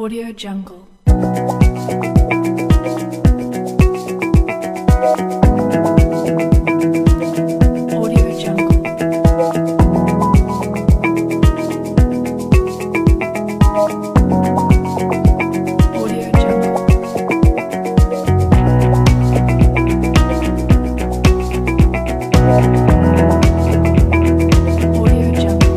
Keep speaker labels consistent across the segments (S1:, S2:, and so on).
S1: Audio Jungle. Audio Jungle. Audio Jungle. Audio Jungle. Audio Jungle.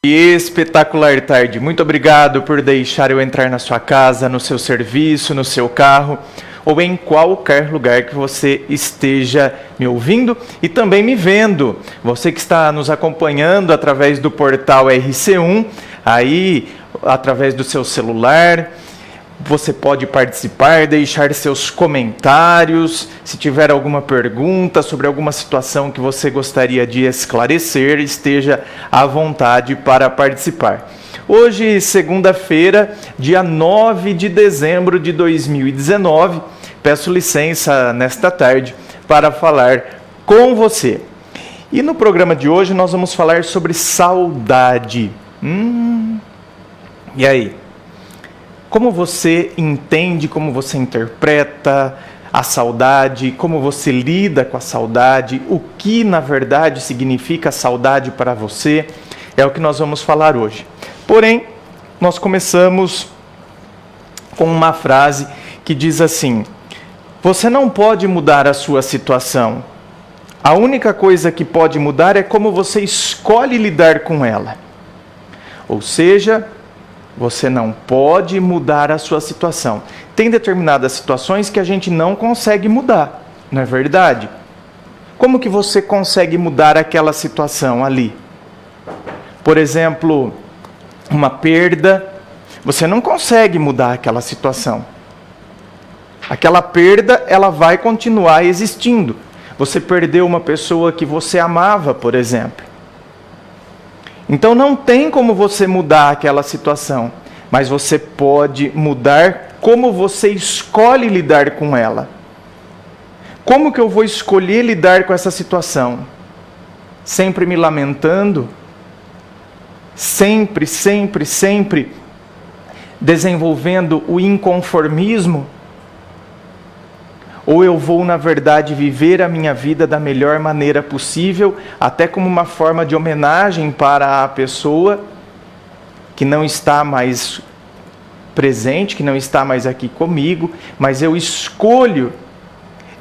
S2: Espetacular tarde. Muito obrigado por deixar eu entrar na sua casa, no seu serviço, no seu carro ou em qualquer lugar que você esteja me ouvindo e também me vendo. Você que está nos acompanhando através do portal RC1, aí através do seu celular, você pode participar, deixar seus comentários. Se tiver alguma pergunta sobre alguma situação que você gostaria de esclarecer, esteja à vontade para participar. Hoje, segunda-feira, dia 9 de dezembro de 2019, peço licença nesta tarde para falar com você. E no programa de hoje nós vamos falar sobre saudade. E aí? Como você entende, como você interpreta a saudade, como você lida com a saudade, o que na verdade significa saudade para você, é o que nós vamos falar hoje. Porém, nós começamos com uma frase que diz assim: você não pode mudar a sua situação. A única coisa que pode mudar é como você escolhe lidar com ela. Ou seja, você não pode mudar a sua situação. Tem determinadas situações que a gente não consegue mudar, não é verdade? Como que você consegue mudar aquela situação ali? Por exemplo, uma perda, você não consegue mudar aquela situação. Aquela perda, ela vai continuar existindo. Você perdeu uma pessoa que você amava, por exemplo. Então não tem como você mudar aquela situação, mas você pode mudar como você escolhe lidar com ela. Como que eu vou escolher lidar com essa situação? Sempre me lamentando? Sempre desenvolvendo o inconformismo? Ou eu vou, na verdade, viver a minha vida da melhor maneira possível, até como uma forma de homenagem para a pessoa que não está mais presente, que não está mais aqui comigo, mas eu escolho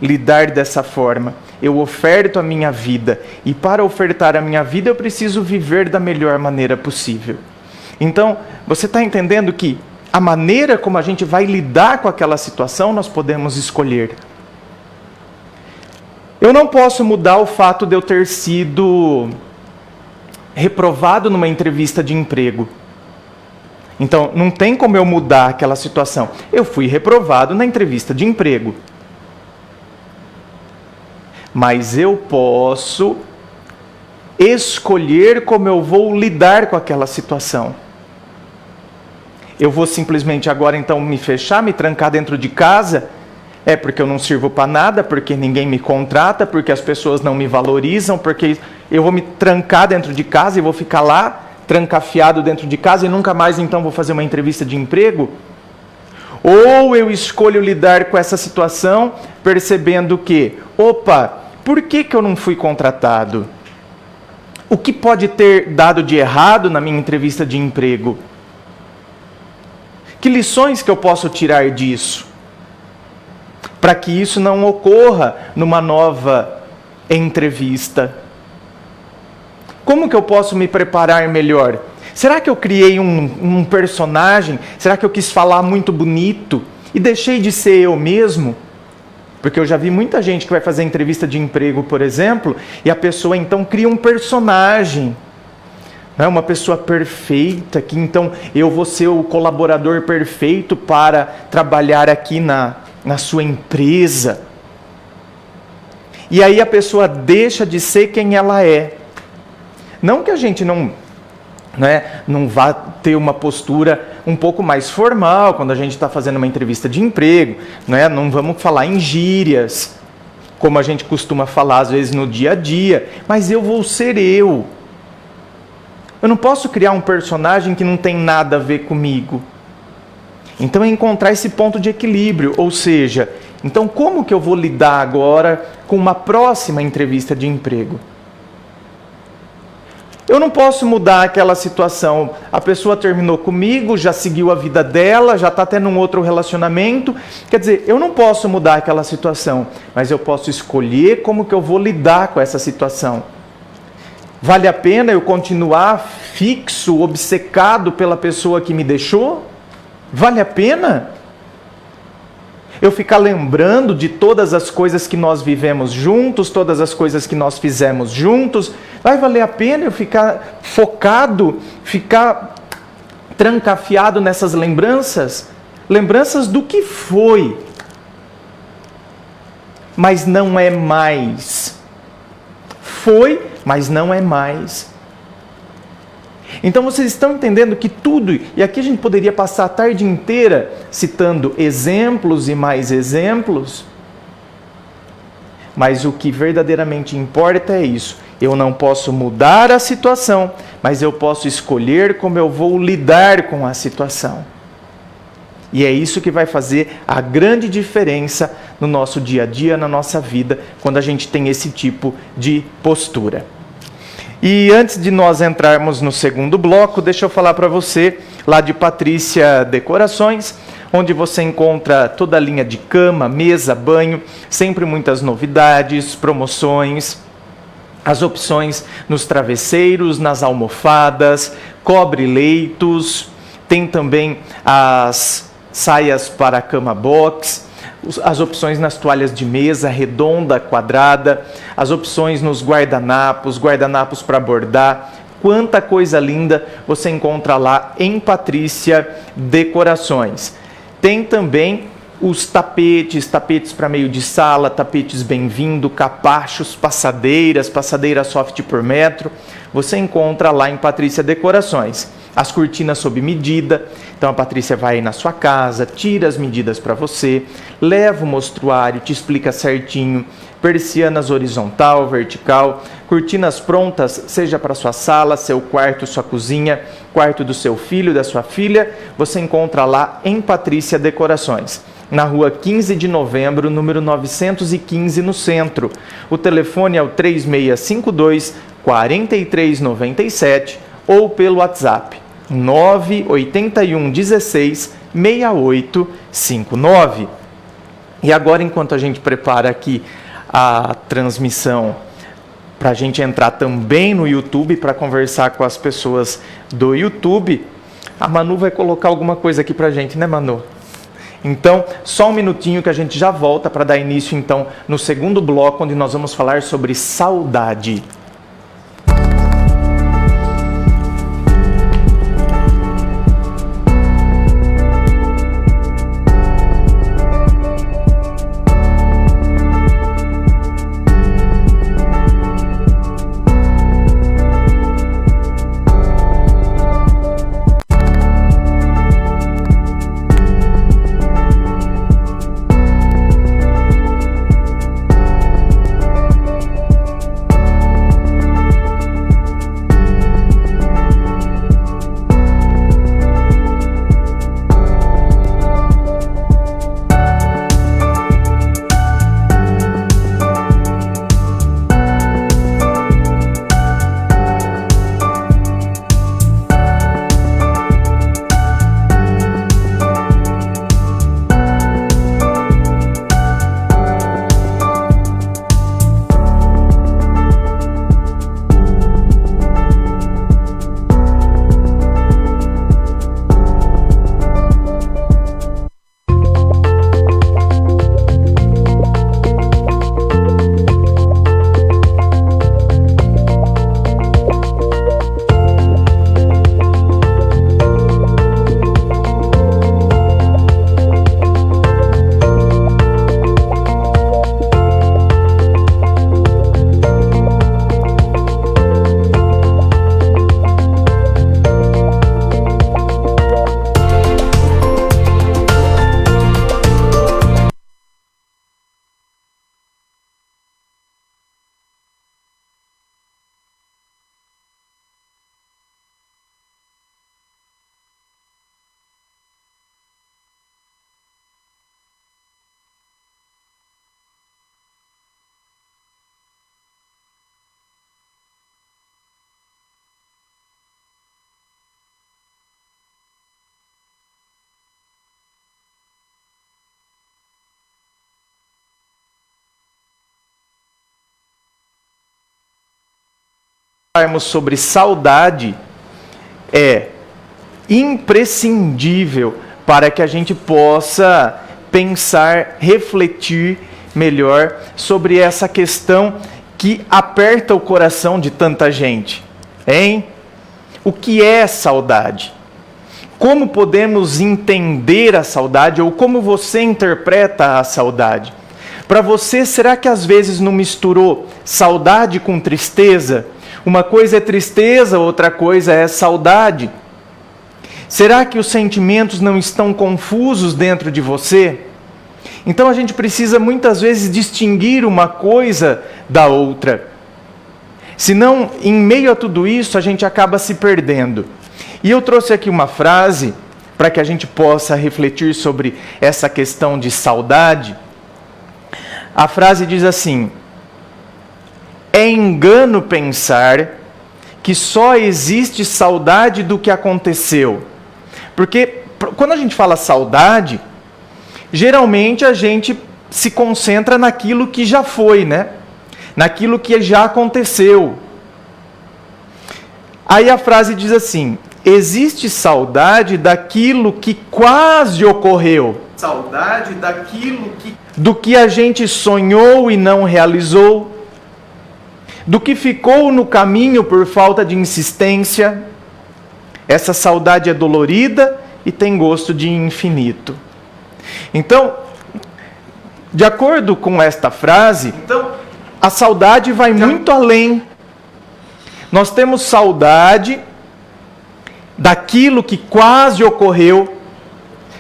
S2: lidar dessa forma. Eu oferto a minha vida, e para ofertar a minha vida eu preciso viver da melhor maneira possível. Então, você está entendendo que a maneira como a gente vai lidar com aquela situação, nós podemos escolher. Eu não posso mudar o fato de eu ter sido reprovado numa entrevista de emprego. Então, não tem como eu mudar aquela situação. Eu fui reprovado na entrevista de emprego. Mas eu posso escolher como eu vou lidar com aquela situação. Eu vou simplesmente agora então me fechar, me trancar dentro de casa? É porque eu não sirvo para nada, porque ninguém me contrata, porque as pessoas não me valorizam, porque eu vou me trancar dentro de casa e vou ficar lá, trancafiado dentro de casa e nunca mais então vou fazer uma entrevista de emprego? Ou eu escolho lidar com essa situação percebendo que, por que eu não fui contratado? O que pode ter dado de errado na minha entrevista de emprego? Que lições que eu posso tirar disso? Para que isso não ocorra numa nova entrevista. Como que eu posso me preparar melhor? Será que eu criei um personagem? Será que eu quis falar muito bonito e deixei de ser eu mesmo? Porque eu já vi muita gente que vai fazer entrevista de emprego, por exemplo, e a pessoa então cria um personagem. Uma pessoa perfeita, que então eu vou ser o colaborador perfeito para trabalhar aqui na sua empresa. E aí a pessoa deixa de ser quem ela é. Não que a gente não vá ter uma postura um pouco mais formal quando a gente está fazendo uma entrevista de emprego, não vamos falar em gírias, como a gente costuma falar às vezes no dia a dia, mas eu vou ser eu. Eu não posso criar um personagem que não tem nada a ver comigo. Então é encontrar esse ponto de equilíbrio, ou seja, então como que eu vou lidar agora com uma próxima entrevista de emprego? Eu não posso mudar aquela situação. A pessoa terminou comigo, já seguiu a vida dela, já está tendo um outro relacionamento. Quer dizer, eu não posso mudar aquela situação, mas eu posso escolher como que eu vou lidar com essa situação. Vale a pena eu continuar fixo, obcecado pela pessoa que me deixou? Vale a pena? Eu ficar lembrando de todas as coisas que nós vivemos juntos, todas as coisas que nós fizemos juntos? Vai valer a pena eu ficar focado, ficar trancafiado nessas lembranças? Lembranças do que foi, mas não é mais. Foi, mas não é mais. Então vocês estão entendendo que tudo, e aqui a gente poderia passar a tarde inteira citando exemplos e mais exemplos, mas o que verdadeiramente importa é isso. Eu não posso mudar a situação, mas eu posso escolher como eu vou lidar com a situação. E é isso que vai fazer a grande diferença no nosso dia a dia, na nossa vida, quando a gente tem esse tipo de postura. E antes de nós entrarmos no segundo bloco, deixa eu falar para você lá de Patrícia Decorações, onde você encontra toda a linha de cama, mesa, banho, sempre muitas novidades, promoções, as opções nos travesseiros, nas almofadas, cobre-leitos, tem também as saias para cama box, as opções nas toalhas de mesa, redonda, quadrada, as opções nos guardanapos para bordar. Quanta coisa linda você encontra lá em Patrícia Decorações. Tem também os tapetes para meio de sala, tapetes bem-vindo, capachos, passadeiras soft por metro. Você encontra lá em Patrícia Decorações. As cortinas sob medida, então a Patrícia vai aí na sua casa, tira as medidas para você, leva o mostruário, te explica certinho, persianas horizontal, vertical, cortinas prontas, seja para sua sala, seu quarto, sua cozinha, quarto do seu filho, da sua filha, você encontra lá em Patrícia Decorações, na rua 15 de novembro, número 915, no centro. O telefone é o 3652-4397 ou pelo WhatsApp 981 16 6859. E agora, enquanto a gente prepara aqui a transmissão para a gente entrar também no YouTube para conversar com as pessoas do YouTube, a Manu vai colocar alguma coisa aqui para a gente, né, Manu? Então, só um minutinho que a gente já volta para dar início, então, no segundo bloco, onde nós vamos falar sobre saudade. Falarmos sobre saudade, é imprescindível para que a gente possa pensar, refletir melhor sobre essa questão que aperta o coração de tanta gente, hein? O que é saudade? Como podemos entender a saudade ou como você interpreta a saudade? Para você, será que às vezes não misturou saudade com tristeza? Uma coisa é tristeza, outra coisa é saudade. Será que os sentimentos não estão confusos dentro de você? Então a gente precisa muitas vezes distinguir uma coisa da outra. Senão, em meio a tudo isso, a gente acaba se perdendo. E eu trouxe aqui uma frase para que a gente possa refletir sobre essa questão de saudade. A frase diz assim: é engano pensar que só existe saudade do que aconteceu. Porque quando a gente fala saudade, geralmente a gente se concentra naquilo que já foi, né? Naquilo que já aconteceu. Aí a frase diz assim: existe saudade daquilo que quase ocorreu. Saudade do que a gente sonhou e não realizou, do que ficou no caminho por falta de insistência. Essa saudade é dolorida e tem gosto de infinito. Então, de acordo com esta frase, a saudade vai muito além. Nós temos saudade daquilo que quase ocorreu.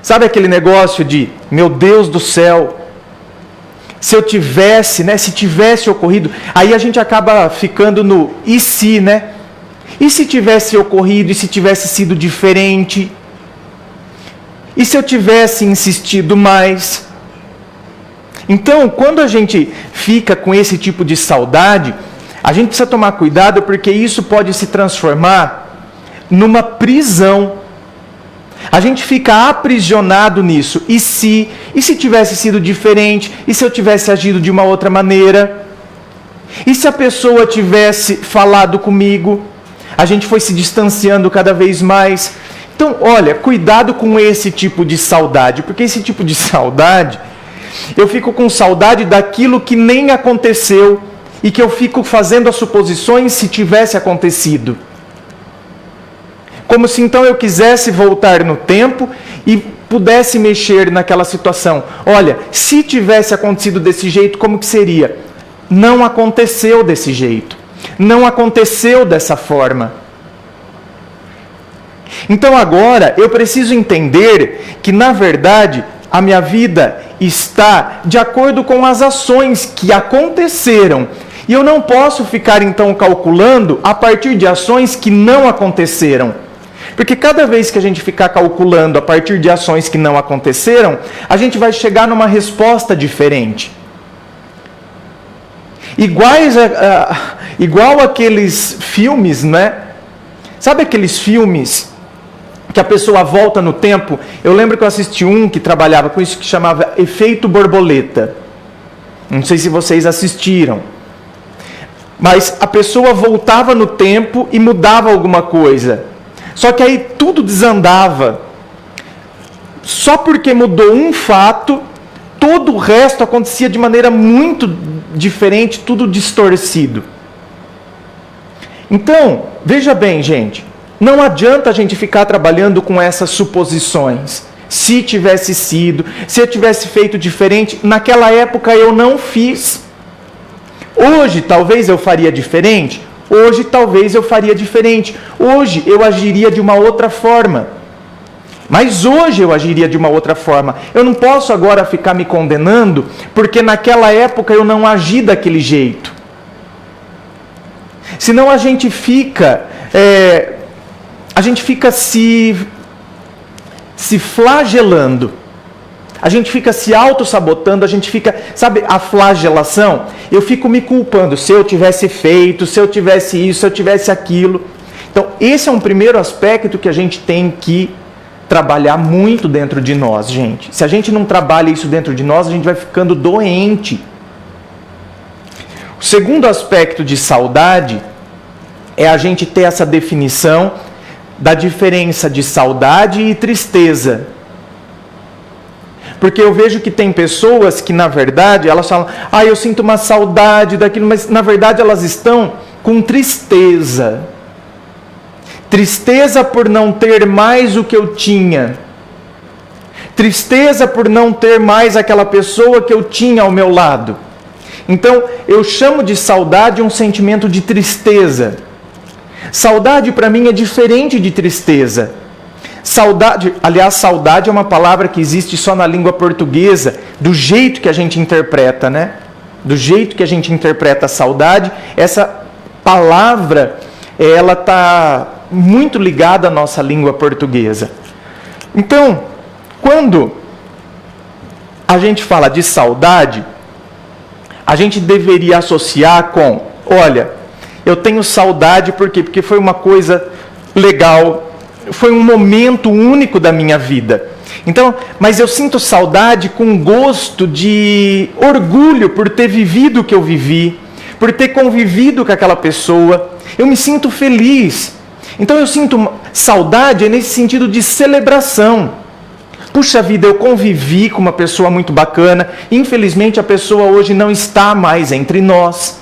S2: Sabe aquele negócio de, meu Deus do céu, se eu tivesse, né, se tivesse ocorrido, aí a gente acaba ficando no e se, né? E se tivesse ocorrido, e se tivesse sido diferente? E se eu tivesse insistido mais? Então, quando a gente fica com esse tipo de saudade, a gente precisa tomar cuidado, porque isso pode se transformar numa prisão. A gente fica aprisionado nisso. E se tivesse sido diferente? E se eu tivesse agido de uma outra maneira? E se a pessoa tivesse falado comigo? A gente foi se distanciando cada vez mais. Então, olha, cuidado com esse tipo de saudade, porque esse tipo de saudade, eu fico com saudade daquilo que nem aconteceu e que eu fico fazendo as suposições se tivesse acontecido. Como se então eu quisesse voltar no tempo e pudesse mexer naquela situação. Olha, se tivesse acontecido desse jeito, como que seria? Não aconteceu desse jeito. Não aconteceu dessa forma. Então agora eu preciso entender que, na verdade, a minha vida está de acordo com as ações que aconteceram. E eu não posso ficar então calculando a partir de ações que não aconteceram. Porque cada vez que a gente ficar calculando a partir de ações que não aconteceram, a gente vai chegar numa resposta diferente. Igual aqueles filmes, né? Sabe aqueles filmes que a pessoa volta no tempo? Eu lembro que eu assisti um que trabalhava com isso, que chamava Efeito Borboleta. Não sei se vocês assistiram. Mas a pessoa voltava no tempo e mudava alguma coisa. Só que aí tudo desandava. Só porque mudou um fato, todo o resto acontecia de maneira muito diferente, tudo distorcido. Então, veja bem, gente, não adianta a gente ficar trabalhando com essas suposições. Se tivesse sido, se eu tivesse feito diferente, naquela época eu não fiz. Hoje talvez eu faria diferente. Hoje talvez eu faria diferente. Hoje eu agiria de uma outra forma. Mas hoje eu agiria de uma outra forma. Eu não posso agora ficar me condenando porque naquela época eu não agi daquele jeito. Senão a gente fica se flagelando. A gente fica se auto-sabotando, a gente fica, sabe, a flagelação? Eu fico me culpando, se eu tivesse feito, se eu tivesse isso, se eu tivesse aquilo. Então, esse é um primeiro aspecto que a gente tem que trabalhar muito dentro de nós, gente. Se a gente não trabalha isso dentro de nós, a gente vai ficando doente. O segundo aspecto de saudade é a gente ter essa definição da diferença de saudade e tristeza. Porque eu vejo que tem pessoas que, na verdade, elas falam, eu sinto uma saudade daquilo, mas, na verdade, elas estão com tristeza. Tristeza por não ter mais o que eu tinha. Tristeza por não ter mais aquela pessoa que eu tinha ao meu lado. Então, eu chamo de saudade um sentimento de tristeza. Saudade, para mim, é diferente de tristeza. Saudade, aliás, saudade é uma palavra que existe só na língua portuguesa, do jeito que a gente interpreta, né? Do jeito que a gente interpreta a saudade, essa palavra, ela está muito ligada à nossa língua portuguesa. Então, quando a gente fala de saudade, a gente deveria associar com, olha, eu tenho saudade por quê? Porque foi uma coisa legal, foi um momento único da minha vida. Então, mas eu sinto saudade com gosto de orgulho por ter vivido o que eu vivi, por ter convivido com aquela pessoa. Eu me sinto feliz. Então eu sinto saudade nesse sentido de celebração. Puxa vida, eu convivi com uma pessoa muito bacana. Infelizmente a pessoa hoje não está mais entre nós.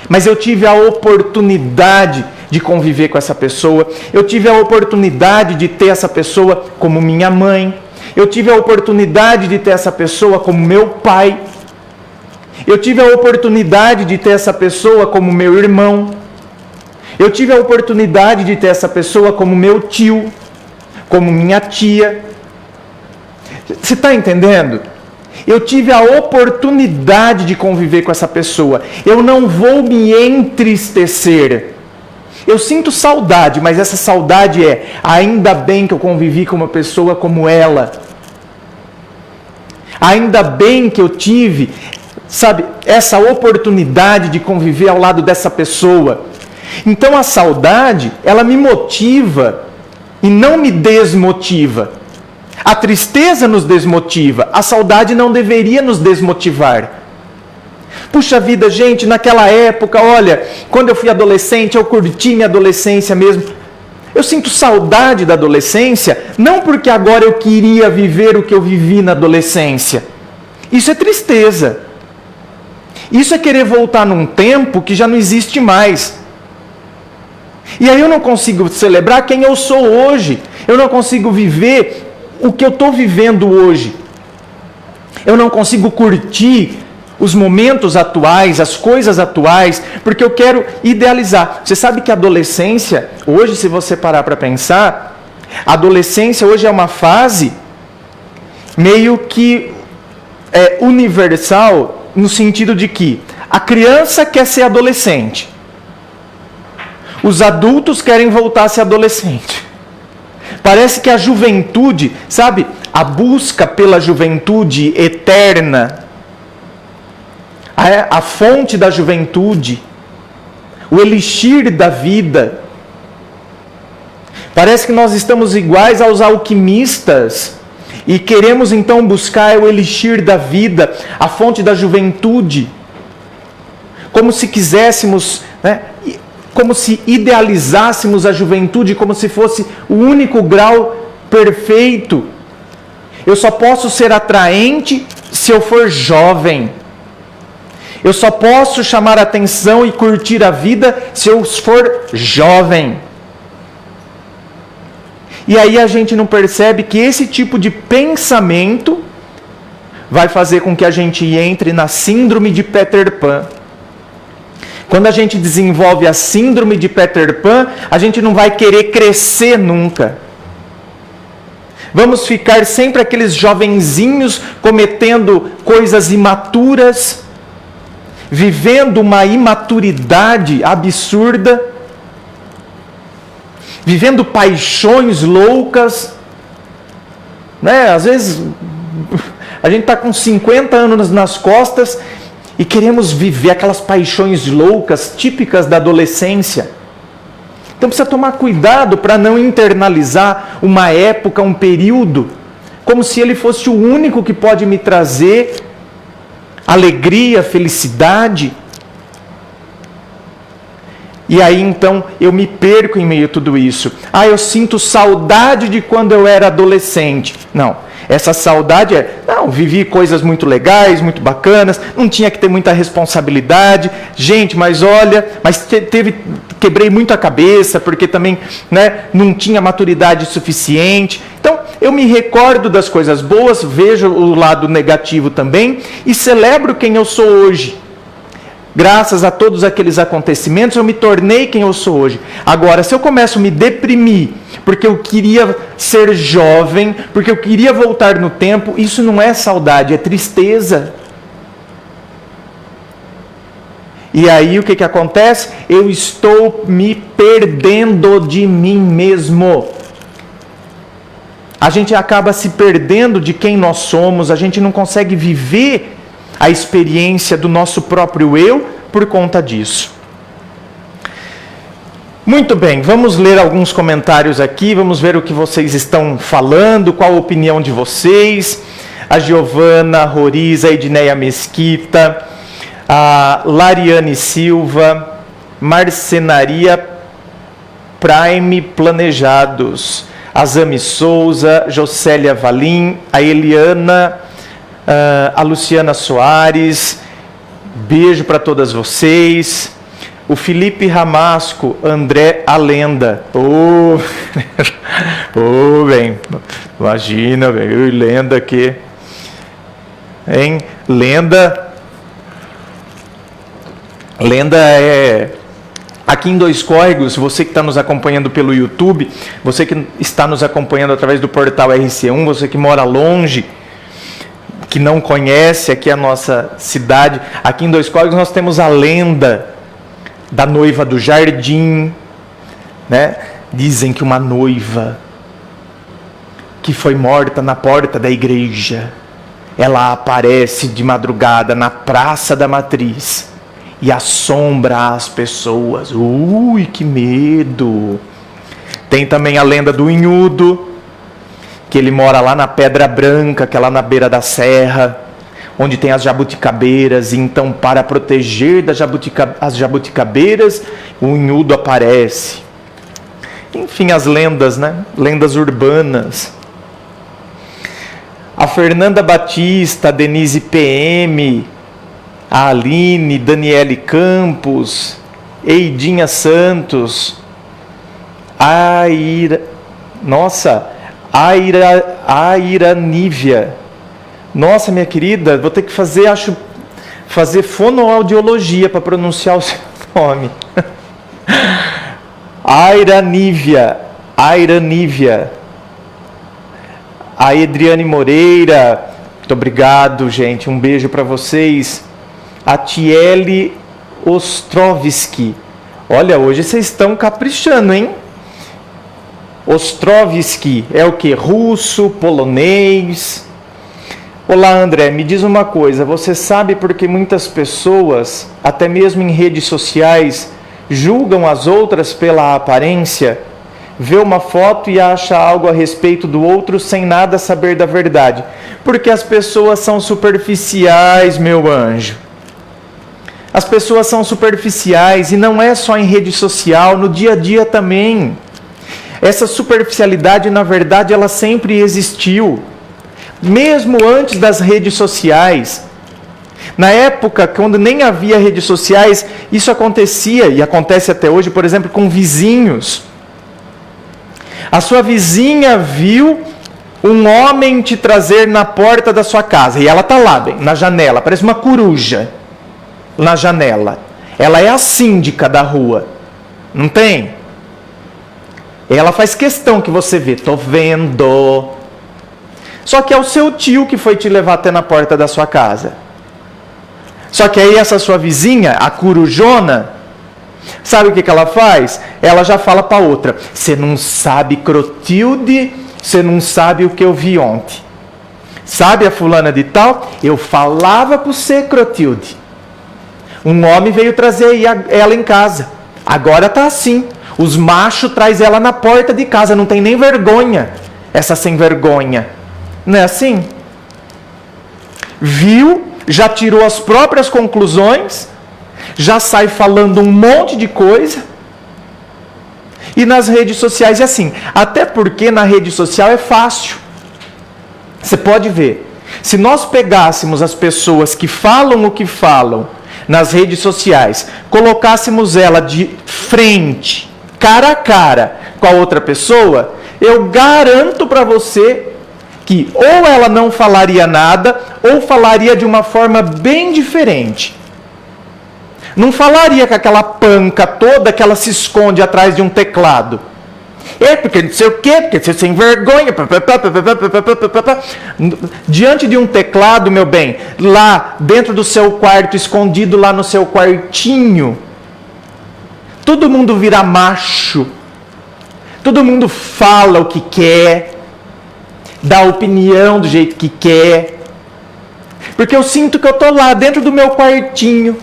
S2: Mas eu tive a oportunidade de conviver com essa pessoa. Eu tive a oportunidade de ter essa pessoa como minha mãe. Eu tive a oportunidade de ter essa pessoa como meu pai. Eu tive a oportunidade de ter essa pessoa como meu irmão. Eu tive a oportunidade de ter essa pessoa como meu tio, como minha tia. Você está entendendo? Eu tive a oportunidade de conviver com essa pessoa. Eu não vou me entristecer. Eu sinto saudade, mas essa saudade é, ainda bem que eu convivi com uma pessoa como ela. Ainda bem que eu tive, sabe, essa oportunidade de conviver ao lado dessa pessoa. Então a saudade, ela me motiva e não me desmotiva. A tristeza nos desmotiva, a saudade não deveria nos desmotivar. Puxa vida, gente, naquela época, olha, quando eu fui adolescente, eu curti minha adolescência mesmo. Eu sinto saudade da adolescência, não porque agora eu queria viver o que eu vivi na adolescência. Isso é tristeza. Isso é querer voltar num tempo que já não existe mais. E aí eu não consigo celebrar quem eu sou hoje. Eu não consigo viver o que eu estou vivendo hoje. Eu não consigo curtir os momentos atuais, as coisas atuais, porque eu quero idealizar. Você sabe que a adolescência, hoje, se você parar para pensar, a adolescência hoje é uma fase meio que universal, no sentido de que a criança quer ser adolescente. Os adultos querem voltar a ser adolescente. Parece que a juventude, sabe, a busca pela juventude eterna, a fonte da juventude, o elixir da vida. Parece que nós estamos iguais aos alquimistas e queremos então buscar o elixir da vida, a fonte da juventude, como se quiséssemos, né, como se idealizássemos a juventude como se fosse o único grau perfeito. Eu só posso ser atraente se eu for jovem. Eu só posso chamar atenção e curtir a vida se eu for jovem. E aí a gente não percebe que esse tipo de pensamento vai fazer com que a gente entre na síndrome de Peter Pan. Quando a gente desenvolve a síndrome de Peter Pan, a gente não vai querer crescer nunca. Vamos ficar sempre aqueles jovenzinhos cometendo coisas imaturas, vivendo uma imaturidade absurda, vivendo paixões loucas, né? Às vezes a gente está com 50 anos nas costas e queremos viver aquelas paixões loucas típicas da adolescência. Então precisa tomar cuidado para não internalizar uma época, um período, como se ele fosse o único que pode me trazer alegria, felicidade. E aí então eu me perco em meio a tudo isso. Ah, eu sinto saudade de quando eu era adolescente. Não, essa saudade vivi coisas muito legais, muito bacanas, não tinha que ter muita responsabilidade. Gente, mas olha, quebrei muito a cabeça, porque também não tinha maturidade suficiente. Então, eu me recordo das coisas boas, vejo o lado negativo também e celebro quem eu sou hoje. Graças a todos aqueles acontecimentos, eu me tornei quem eu sou hoje. Agora, se eu começo a me deprimir, porque eu queria ser jovem, porque eu queria voltar no tempo, isso não é saudade, é tristeza. E aí, o que acontece? Eu estou me perdendo de mim mesmo. A gente acaba se perdendo de quem nós somos, a gente não consegue viver a experiência do nosso próprio eu por conta disso. Muito bem, vamos ler alguns comentários aqui, vamos ver o que vocês estão falando, qual a opinião de vocês. A Giovana, a Roriza, a Edneia Mesquita, a Lariane Silva, Marcenaria Prime Planejados, a Zami Souza, Jocélia Valim, a Eliana, a Luciana Soares, beijo para todas vocês. O Felipe Ramasco, André a Lenda. Bem, imagina, velho, Lenda aqui. Hein? Lenda é... Aqui em Dois Córregos, você que está nos acompanhando pelo YouTube, você que está nos acompanhando através do portal RC1, você que mora longe, que não conhece aqui a nossa cidade, aqui em Dois Córregos nós temos a lenda da noiva do jardim, né? Dizem que uma noiva que foi morta na porta da igreja, ela aparece de madrugada na Praça da Matriz e assombra as pessoas. Ui, que medo! Tem também a lenda do Inhudo, que ele mora lá na Pedra Branca, que é lá na beira da serra, onde tem as jabuticabeiras, e então para proteger as jabuticabeiras, o Inhudo aparece. Enfim, as lendas, Lendas urbanas. A Fernanda Batista, a Denise PM, a Aline, Daniele Campos, Eidinha Santos, Aira Nívia. Nossa, minha querida, vou ter que fazer fonoaudiologia para pronunciar o seu nome. Aira Nívia. A Edriane Moreira, muito obrigado, gente, um beijo para vocês. A Tiele Ostrovski. Olha, hoje vocês estão caprichando, hein? Ostrovski é o que? Russo, polonês. Olá, André, me diz uma coisa, você sabe por que muitas pessoas, até mesmo em redes sociais, julgam as outras pela aparência? Vê uma foto e acha algo a respeito do outro sem nada saber da verdade. Porque as pessoas são superficiais, meu anjo. As pessoas são superficiais e não é só em rede social, no dia a dia também. Essa superficialidade, na verdade, ela sempre existiu. Mesmo antes das redes sociais. Na época, quando nem havia redes sociais, isso acontecia e acontece até hoje, por exemplo, com vizinhos. A sua vizinha viu um homem te trazer na porta da sua casa e ela está lá, bem, na janela, parece uma coruja na janela. Ela é a síndica da rua, não tem? Ela faz questão que você vê, tô vendo. Só que é o seu tio que foi te levar até na porta da sua casa. Só que aí essa sua vizinha, a corujona, sabe o que ela faz? Ela já fala para outra: você não sabe, Clotilde, você não sabe o que eu vi ontem. Sabe a fulana de tal? Eu falava para você, Clotilde. Um homem veio trazer ela em casa. Agora tá assim. Os machos trazem ela na porta de casa. Não tem nem vergonha. Essa sem vergonha. Não é assim? Viu? Já tirou as próprias conclusões. Já sai falando um monte de coisa. E nas redes sociais é assim. Até porque na rede social é fácil. Você pode ver. Se nós pegássemos as pessoas que falam o que falam nas redes sociais, colocássemos ela de frente, cara a cara com a outra pessoa, eu garanto para você que ou ela não falaria nada, ou falaria de uma forma bem diferente. Não falaria com aquela panca toda que ela se esconde atrás de um teclado. Porque não sei o quê, porque você sem vergonha. Diante de um teclado, meu bem, lá dentro do seu quarto, escondido lá no seu quartinho, todo mundo vira macho. Todo mundo fala o que quer, dá opinião do jeito que quer. Porque eu sinto que eu estou lá dentro do meu quartinho.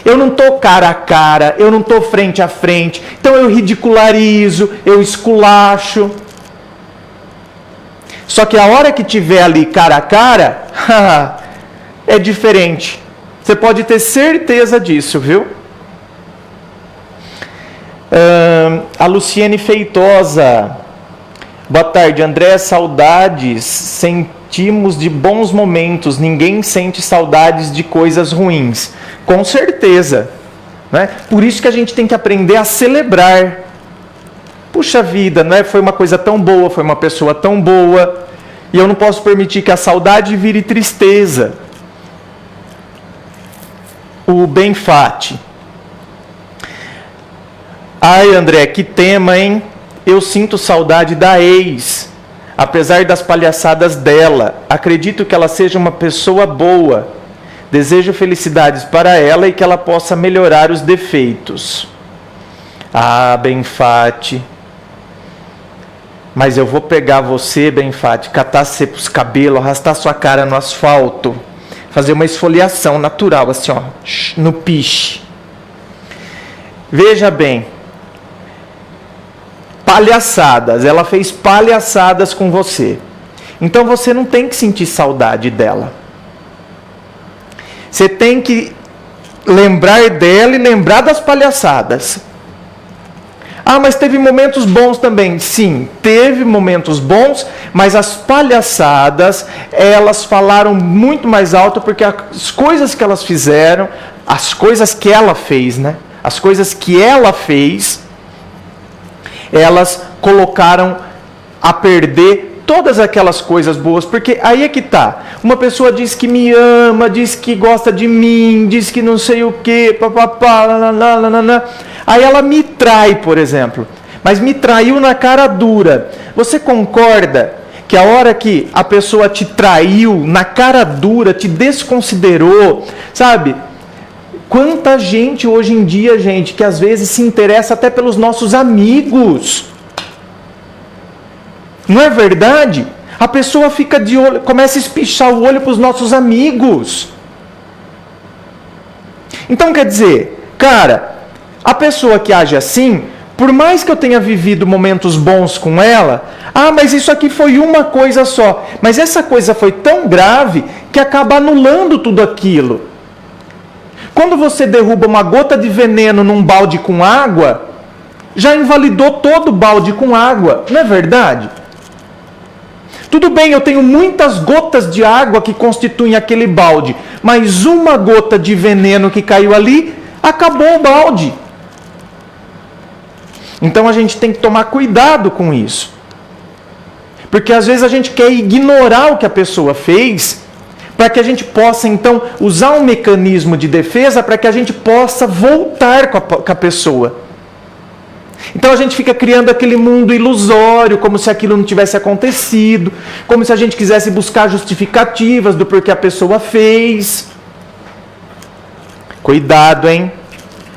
S2: Eu não estou cara a cara, eu não estou frente a frente. Então eu ridicularizo, eu esculacho. Só que a hora que tiver ali cara a cara, é diferente. Você pode ter certeza disso, viu? A Luciene Feitosa. Boa tarde, André. Saudades. Sentimos de bons momentos. Ninguém sente saudades de coisas ruins. Com certeza. Né? Por isso que a gente tem que aprender a celebrar. Puxa vida, né? Foi uma coisa tão boa, foi uma pessoa tão boa. E eu não posso permitir que a saudade vire tristeza. O Benfate. Ai, André, que tema, hein? Eu sinto saudade da ex, apesar das palhaçadas dela. Acredito que ela seja uma pessoa boa. Desejo felicidades para ela e que ela possa melhorar os defeitos. Ah, Benfate. Mas eu vou pegar você, Benfate, catar você pros cabelos, arrastar sua cara no asfalto, fazer uma esfoliação natural, assim, ó, no piche. Veja bem. Palhaçadas, ela fez palhaçadas com você. Então você não tem que sentir saudade dela. Você tem que lembrar dela e lembrar das palhaçadas. Ah, mas teve momentos bons também. Sim, teve momentos bons, mas as palhaçadas, elas falaram muito mais alto porque as coisas que elas fizeram, as coisas que ela fez, né? As coisas que ela fez, elas colocaram a perder todas aquelas coisas boas, porque aí é que tá. Uma pessoa diz que me ama, diz que gosta de mim, diz que não sei o que, papapá, nananana. Aí ela me trai, por exemplo, mas me traiu na cara dura. Você concorda que a hora que a pessoa te traiu na cara dura, te desconsiderou, sabe? Quanta gente hoje em dia, gente, que às vezes se interessa até pelos nossos amigos. Não é verdade? A pessoa fica de olho, começa a espichar o olho para os nossos amigos. Então quer dizer, cara, a pessoa que age assim, por mais que eu tenha vivido momentos bons com ela, mas isso aqui foi uma coisa só. Mas essa coisa foi tão grave que acaba anulando tudo aquilo. Quando você derruba uma gota de veneno num balde com água, já invalidou todo o balde com água, não é verdade? Tudo bem, eu tenho muitas gotas de água que constituem aquele balde, mas uma gota de veneno que caiu ali, acabou o balde. Então a gente tem que tomar cuidado com isso. Porque às vezes a gente quer ignorar o que a pessoa fez, para que a gente possa, então, usar um mecanismo de defesa para que a gente possa voltar com a pessoa. Então a gente fica criando aquele mundo ilusório, como se aquilo não tivesse acontecido, como se a gente quisesse buscar justificativas do porquê a pessoa fez. Cuidado, hein?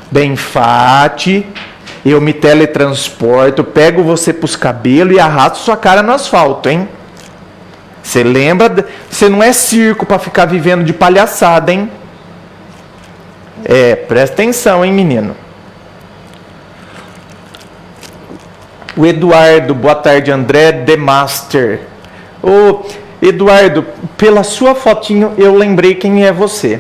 S2: Benfate, eu me teletransporto, pego você pros cabelos e arrasto sua cara no asfalto, hein? Você lembra? Você não é circo para ficar vivendo de palhaçada, hein? Presta atenção, hein, menino? O Eduardo, boa tarde, André The Master. Ô, Eduardo, pela sua fotinho eu lembrei quem é você.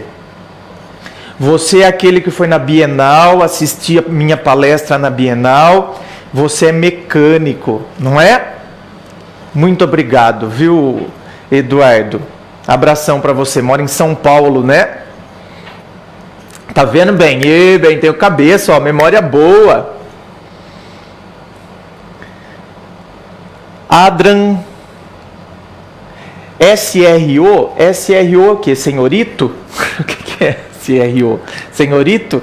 S2: Você é aquele que foi na Bienal, assistia minha palestra na Bienal. Você é mecânico, não é? Muito obrigado, viu, Eduardo? Abração para você. Mora em São Paulo, né? Tá vendo bem? Bem, tenho cabeça, ó, memória boa. Adran SRO? SRO o quê? Senhorito? O que é SRO? Senhorito?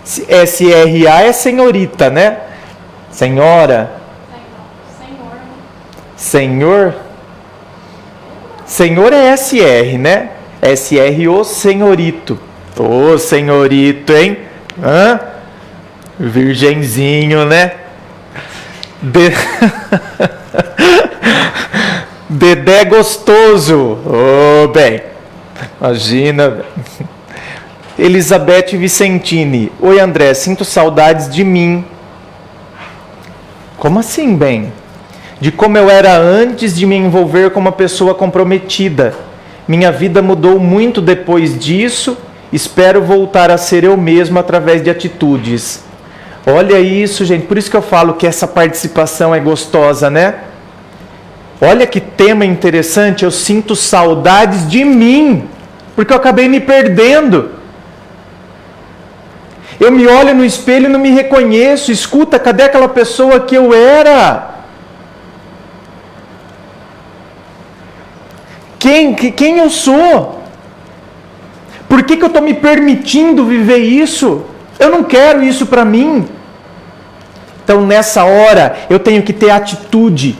S2: SRA é senhorita, né? Senhora? Senhor? Senhor é SR, né? SRO, senhorito. Ô, senhorito, hein? Hã? Virgenzinho, né? Dedé gostoso. Ô, bem. Imagina. Elizabeth Vicentini. Oi, André, sinto saudades de mim. Como assim, bem? De como eu era antes de me envolver com uma pessoa comprometida. Minha vida mudou muito depois disso. Espero voltar a ser eu mesmo através de atitudes. Olha isso, gente. Por isso que eu falo que essa participação é gostosa, né? Olha que tema interessante. Eu sinto saudades de mim, porque eu acabei me perdendo. Eu me olho no espelho e não me reconheço. Escuta, cadê aquela pessoa que eu era? Quem eu sou? Por que eu estou me permitindo viver isso? Eu não quero isso para mim. Então, nessa hora, eu tenho que ter atitude.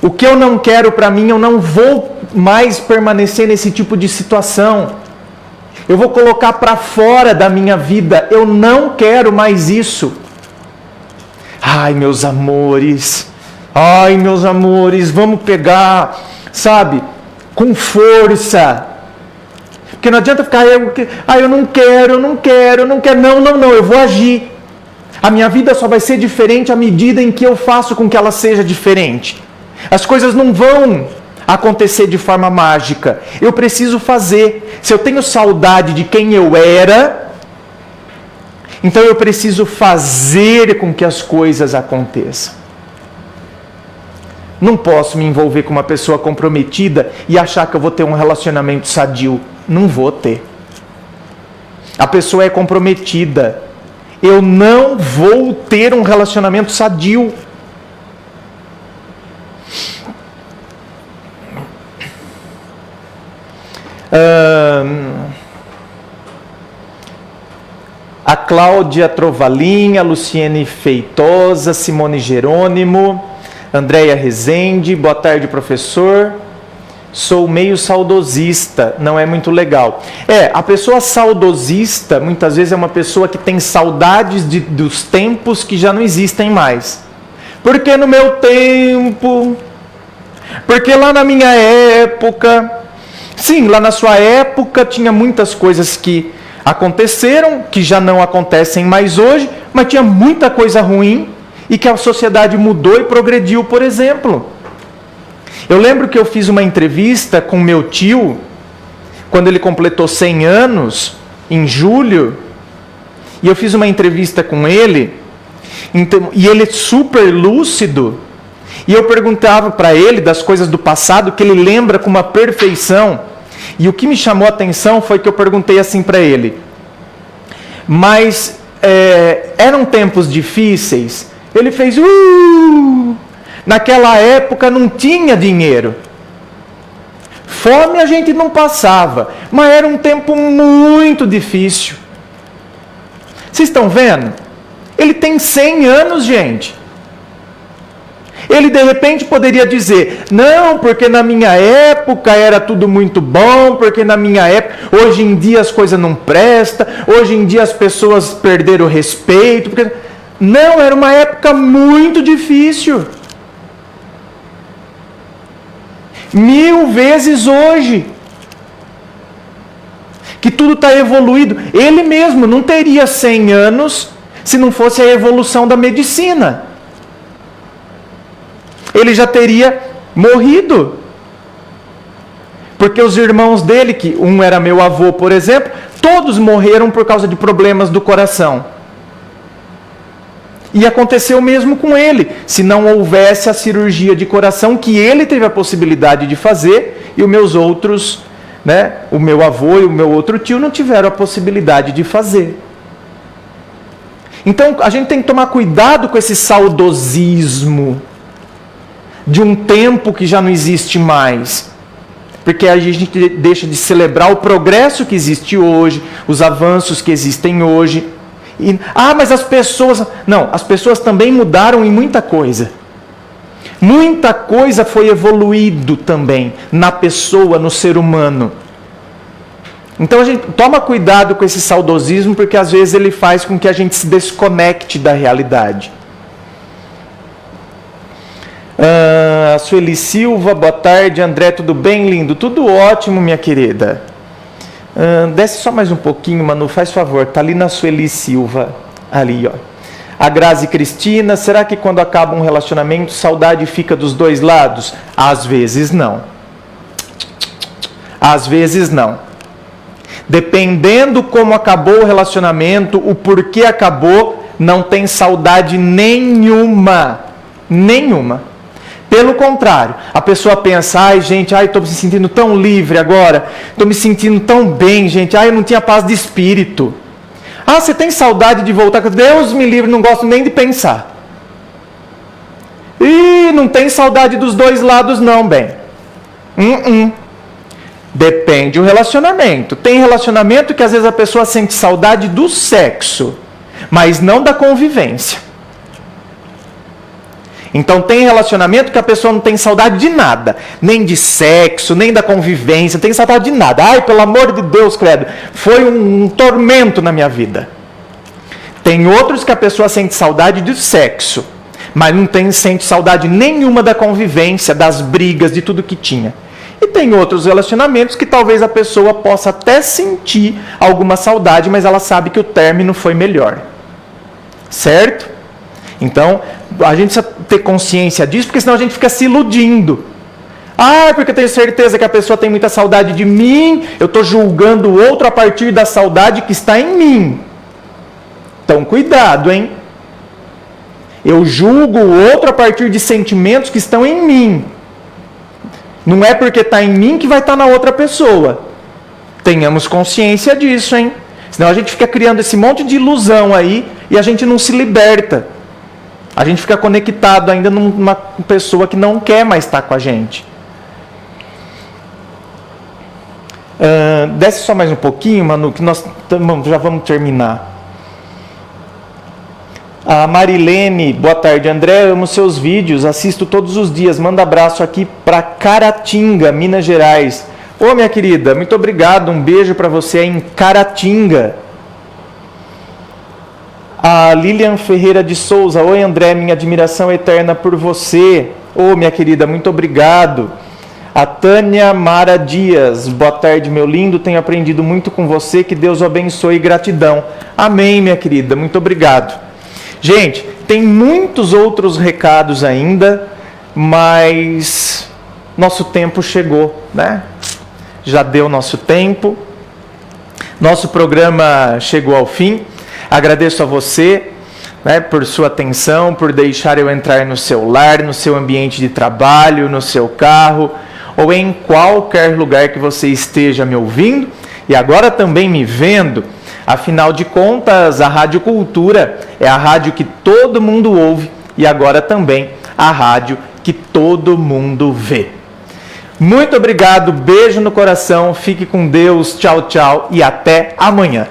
S2: O que eu não quero para mim, eu não vou mais permanecer nesse tipo de situação. Eu vou colocar para fora da minha vida. Eu não quero mais isso. Ai, meus amores. Ai, meus amores, vamos pegar, sabe, com força. Porque não adianta ficar, eu não quero. Não, eu vou agir. A minha vida só vai ser diferente à medida em que eu faço com que ela seja diferente. As coisas não vão acontecer de forma mágica. Eu preciso fazer. Se eu tenho saudade de quem eu era, então eu preciso fazer com que as coisas aconteçam. Não posso me envolver com uma pessoa comprometida e achar que eu vou ter um relacionamento sadio. Não vou ter. A pessoa é comprometida. Eu não vou ter um relacionamento sadio. A Cláudia Trovalin, a Luciene Feitosa, Simone Jerônimo, Andréia Rezende, boa tarde, professor. Sou meio saudosista, não é muito legal. A pessoa saudosista, muitas vezes é uma pessoa que tem saudades dos tempos que já não existem mais. Porque no meu tempo, porque lá na minha época, sim, lá na sua época tinha muitas coisas que aconteceram, que já não acontecem mais hoje, mas tinha muita coisa ruim e que a sociedade mudou e progrediu, por exemplo. Eu lembro que eu fiz uma entrevista com meu tio, quando ele completou 100 anos, em julho, e eu fiz uma entrevista com ele, então, e ele super lúcido, e eu perguntava para ele das coisas do passado que ele lembra com uma perfeição, e o que me chamou a atenção foi que eu perguntei assim para ele, mas eram tempos difíceis? Ele fez, naquela época não tinha dinheiro. Fome a gente não passava, mas era um tempo muito difícil. Vocês estão vendo? Ele tem 100 anos, gente. Ele de repente poderia dizer, não, porque na minha época era tudo muito bom, porque na minha época, hoje em dia as coisas não prestam, hoje em dia as pessoas perderam o respeito. Porque... Não, era uma época muito difícil. 1000 vezes hoje. Que tudo está evoluído. Ele mesmo não teria 100 anos se não fosse a evolução da medicina. Ele já teria morrido. Porque os irmãos dele, que um era meu avô, por exemplo, todos morreram por causa de problemas do coração. E aconteceu o mesmo com ele, se não houvesse a cirurgia de coração que ele teve a possibilidade de fazer e os meus outros, né, o meu avô e o meu outro tio não tiveram a possibilidade de fazer. Então a gente tem que tomar cuidado com esse saudosismo de um tempo que já não existe mais. Porque a gente deixa de celebrar o progresso que existe hoje, os avanços que existem hoje. Mas as pessoas... Não, as pessoas também mudaram em muita coisa. Muita coisa foi evoluído também na pessoa, no ser humano. Então a gente toma cuidado com esse saudosismo, porque às vezes ele faz com que a gente se desconecte da realidade. Sueli Silva, boa tarde. André, tudo bem, lindo? Tudo ótimo, minha querida. Desce só mais um pouquinho, Manu, faz favor. Está ali na Sueli Silva. Ali, ó. A Grazi Cristina, será que quando acaba um relacionamento, saudade fica dos dois lados? Às vezes não. Às vezes não. Dependendo como acabou o relacionamento, o porquê acabou, não tem saudade nenhuma. Nenhuma. Pelo contrário, a pessoa pensa, estou me sentindo tão livre agora, estou me sentindo tão bem, gente, eu não tinha paz de espírito. Você tem saudade de voltar? Deus me livre, não gosto nem de pensar. Não tem saudade dos dois lados não, bem. Depende do relacionamento. Tem relacionamento que às vezes a pessoa sente saudade do sexo, mas não da convivência. Então tem relacionamento que a pessoa não tem saudade de nada, nem de sexo, nem da convivência, não tem saudade de nada. Pelo amor de Deus, credo, foi um tormento na minha vida. Tem outros que a pessoa sente saudade do sexo, mas não sente saudade nenhuma da convivência, das brigas, de tudo que tinha. E tem outros relacionamentos que talvez a pessoa possa até sentir alguma saudade, mas ela sabe que o término foi melhor. Certo? Então, a gente precisa ter consciência disso, porque senão a gente fica se iludindo. Porque eu tenho certeza que a pessoa tem muita saudade de mim, eu estou julgando o outro a partir da saudade que está em mim. Então, cuidado, hein? Eu julgo o outro a partir de sentimentos que estão em mim. Não é porque está em mim que vai estar na outra pessoa. Tenhamos consciência disso, hein? Senão a gente fica criando esse monte de ilusão aí e a gente não se liberta. A gente fica conectado ainda numa pessoa que não quer mais estar com a gente. Desce só mais um pouquinho, Manu, que nós já vamos terminar. A Marilene, boa tarde, André, amo seus vídeos, assisto todos os dias, manda abraço aqui para Caratinga, Minas Gerais. Minha querida, muito obrigado, um beijo para você em Caratinga. A Lilian Ferreira de Souza, oi André, minha admiração eterna por você. Minha querida, muito obrigado. A Tânia Mara Dias, boa tarde, meu lindo, tenho aprendido muito com você, que Deus o abençoe e gratidão. Amém, minha querida, muito obrigado. Gente, tem muitos outros recados ainda, mas nosso tempo chegou, né? Já deu nosso tempo. Nosso programa chegou ao fim. Agradeço a você, né, por sua atenção, por deixar eu entrar no seu lar, no seu ambiente de trabalho, no seu carro, ou em qualquer lugar que você esteja me ouvindo e agora também me vendo. Afinal de contas, a Rádio Cultura é a rádio que todo mundo ouve e agora também a rádio que todo mundo vê. Muito obrigado, beijo no coração, fique com Deus, tchau, tchau e até amanhã.